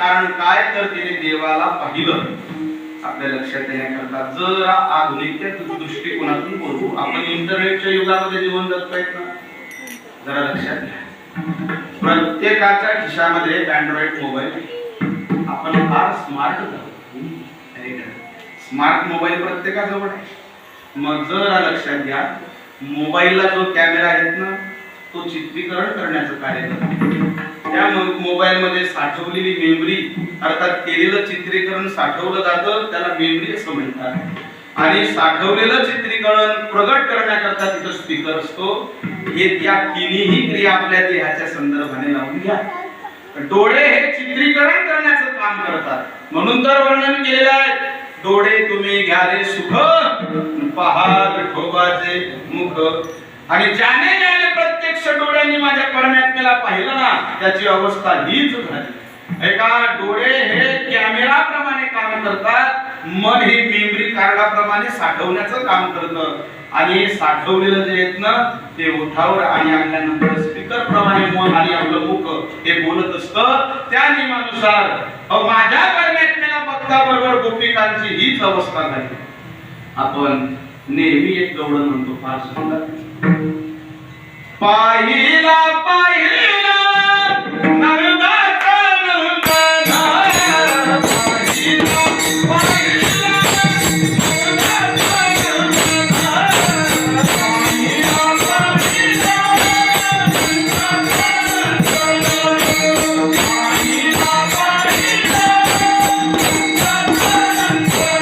कारण काय तर तिने देवाला पाहिलं. आपल्या लक्षात येण्याकरता जर आधुनिकतेच्या दृष्टिकोनातून बोलू, आपण इंटरनेटच्या युगामध्ये जीवन जगतोय ना, जरा लक्षात घ्या. प्रत्येकाच्या खिशामध्ये अँड्रॉइड मोबाईल. आपण फार स्मार्ट झालो. स्मार्ट मोबाईल प्रत्येकाजवळ आहे. मग जरा लक्षात घ्या, मोबाईलला जो कॅमेरा आहेत ना, तो चित्रीकरण करण्याचं कार्य करतो. त्या मोबाईल मध्ये साठवलेली मेमरी अर्थात केलेलं चित्रीकरण साठवलं जातं, त्याला मेमरी असं म्हणतात. आणि साठवलेलं चित्रीकरण प्रगट करण्याकरता तिथं स्पीकर असतो. हे त्या तिन्ही क्रिया आपल्या देहाच्या संदर्भाने लावून घ्या. डोळे हे चित्रीकरण करण्याचं काम करतात. म्हणून तर वर्णन केलेलं आहे, डोळे तुम्ही घ्याले सुख पहा विठोबाचे मुख. आणि ज्याने ज्याने प्रत्यक्ष डोळ्यांनी माझ्या परमात्म्याला पाहिलं ना, त्याची अवस्था हीच झाली. एका डोळे हे कॅमेरा प्रमाणे काम करतात, मन हे मेमरी कार्डाप्रमाणे साठवण्याचं काम करतं. आणि साठवलेलं जे आहेत ना, ते ओठावर आणि आणल्यानंतर स्पीकर प्रमाणे मन आणि आपलं मुख हे बोलत असतं. त्या नियमानुसार माझ्या परमात्म्याला बघता बरोबर गोपिकांची हीच अवस्था झाली. आपण नेहमी एक गवळण म्हणतो, फार सुंदर. पाहिला पाहिला नंदाचा नंदना, पाहिला पाहिला नंदाचा नंदना, पाहिला पाहिला नंदाचा नंदना, पाहिला पाहिला नंदाचा नंदना,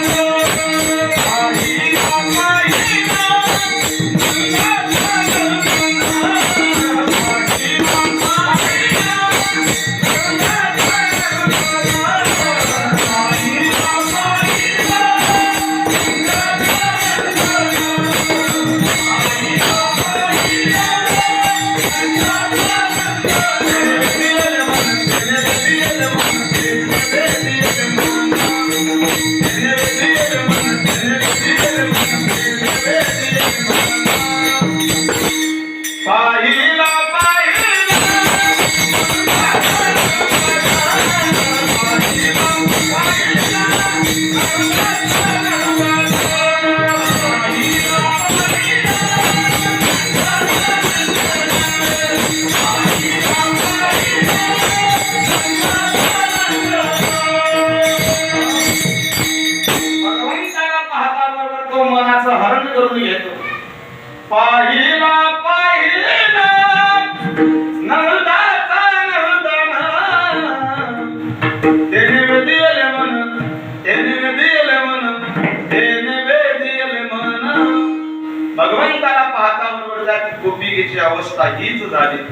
पाहिला पाहिला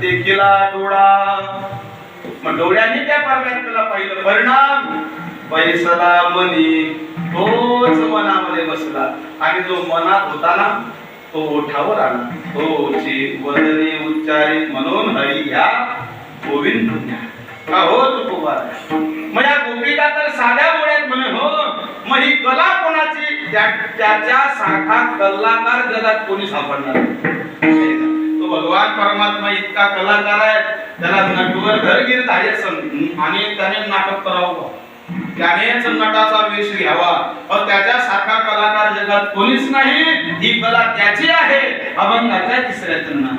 केला डोळा, मग डोळ्यांनी त्या परमात्म्याला पाहिलं. परिणाम बैसला मनी, तोच मनामध्ये बसला. आणि जो मनात होता ना तो ओठावर आला. तोची वदने उच्चारे म्हणून हरी घ्या गोविंद घ्या. का हो तुकोबा, मग या गोपिका तर साध्या बोळ्यात म्हणे हो. मग ही कला कोणाची? त्याच्या सारखा कलाकार जगात कोणी सापडणार तो भगवान परमात्मा इतका कलाकार आहे. त्याला नटवर घरगीर धाडे आणि त्याने नाटक करावं, त्यानेच नटाचा वेश घ्यावा. त्याच्यासारखा कलाकार जगात कोणीच नाही. ही कला त्याची आहे. अभंगाच्या तिसऱ्या चरणात